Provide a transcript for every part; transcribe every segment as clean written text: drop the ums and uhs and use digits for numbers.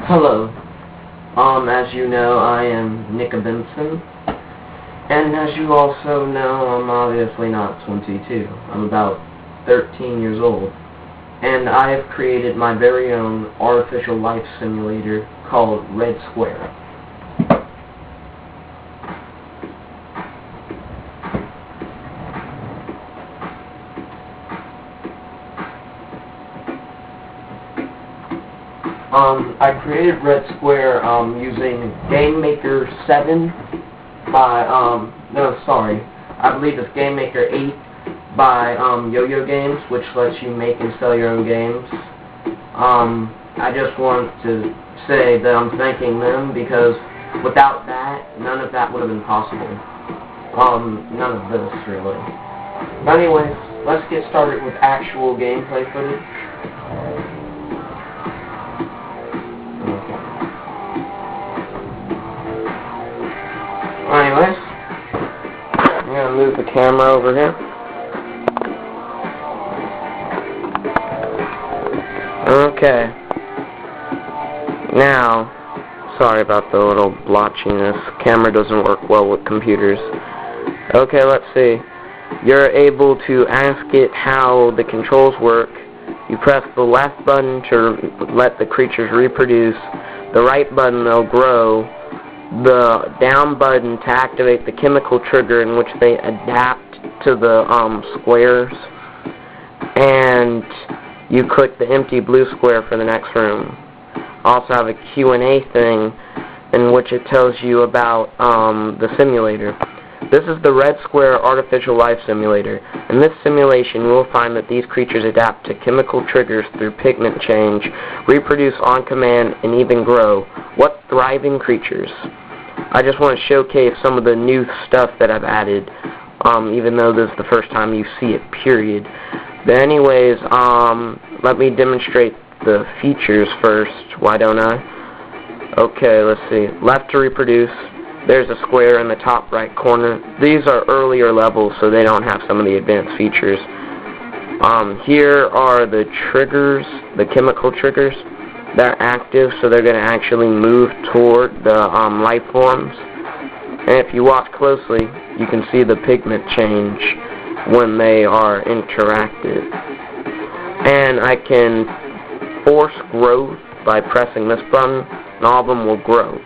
Hello. As you know, I am Nika Benson. And as you also know, I'm obviously not 22. I'm about 13 years old. And I have created my very own artificial life simulator called Red Square. I created Red Square using GameMaker 7 by, I believe it's GameMaker 8 by Yo-Yo Games, which lets you make and sell your own games. I just want to say that I'm thanking them because without that, none of that would have been possible. None of this, really. But anyways, let's get started with actual gameplay footage. Anyways, I'm going to move the camera over here. Okay. Now, sorry about the little blotchiness. Camera doesn't work well with computers. Okay, let's see. You're able to ask it how the controls work. You press the left button to let the creatures reproduce. The right button, they'll grow. The down button to activate the chemical trigger in which they adapt to the squares, and you click the empty blue square for the next room. Also have a Q&A thing in which it tells you about the simulator. This is the Red Square Artificial Life Simulator. In this simulation, you will find that these creatures adapt to chemical triggers through pigment change, reproduce on command, and even grow. What thriving creatures! I just want to showcase some of the new stuff that I've added, even though this is the first time you see it, period. But anyways, let me demonstrate the features first. Why don't I? Okay, let's see. Left to reproduce. There's a square in the top right corner. These are earlier levels, so they don't have some of the advanced features. Here are the triggers, the chemical triggers. They're active, so they're going to actually move toward the life forms. And if you watch closely, you can see the pigment change when they are interacted. And I can force growth by pressing this button, and all of them will grow.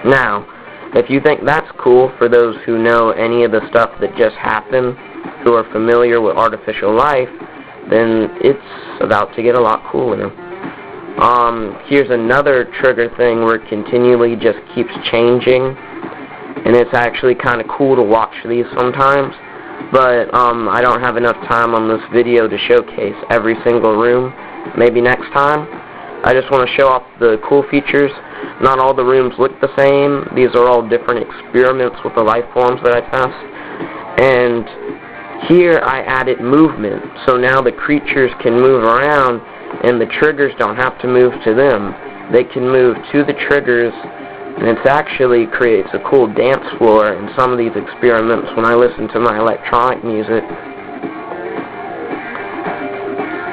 Now, if you think that's cool for those who know any of the stuff that just happened, who are familiar with artificial life, then it's about to get a lot cooler. Here's another trigger thing where it continually just keeps changing, and it's actually kind of cool to watch these sometimes, but I don't have enough time on this video to showcase every single room. Maybe next time. I just want to show off the cool features. Not all the rooms look the same. These are all different experiments with the life forms that I test. And here I added movement, so now the creatures can move around and the triggers don't have to move to them. They can move to the triggers, and it actually creates a cool dance floor in some of these experiments when I listen to my electronic music.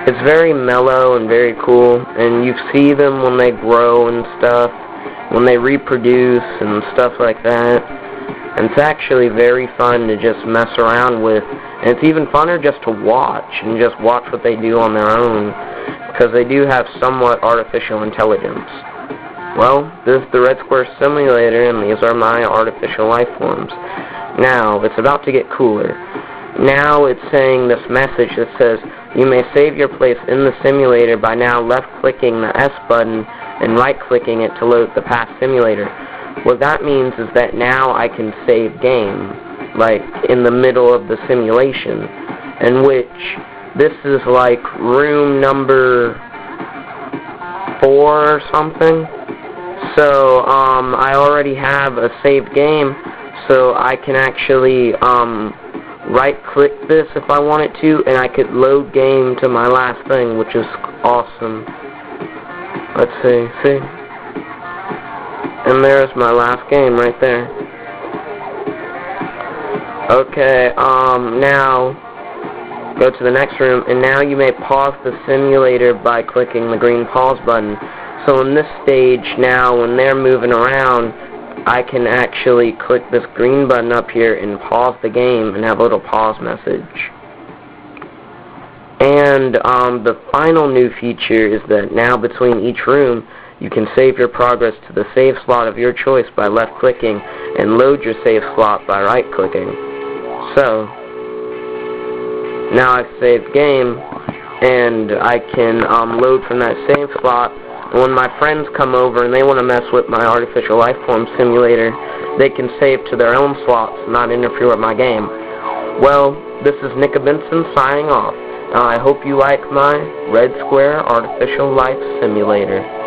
It's very mellow and very cool, and you see them when they grow and stuff, when they reproduce and stuff like that. And it's actually very fun to just mess around with, and it's even funner just to watch, and just watch what they do on their own, because they do have somewhat artificial intelligence. Well, this is the Red Square Simulator, and these are my artificial life forms. Now, it's about to get cooler. Now it's saying this message that says, you may save your place in the simulator by now left-clicking the S button and right-clicking it to load the past simulator. What that means is that now I can save game, like in the middle of the simulation, in which this is like room number 4 or something. So I already have a saved game, so I can actually right-click this if I wanted to, and I could load game to my last thing, which is awesome. Let's see. And there's my last game right there. Okay, now go to the next room, and now you may pause the simulator by clicking the green pause button. So in this stage now, when they're moving around, I can actually click this green button up here and pause the game and have a little pause message. And the final new feature is that now between each room, you can save your progress to the save slot of your choice by left-clicking and load your save slot by right-clicking. So, now I've saved game, and I can load from that save slot. And when my friends come over and they want to mess with my artificial life form simulator, they can save to their own slots and not interfere with my game. Well, this is Nika Benson signing off. I hope you like my Red Square Artificial Life Simulator.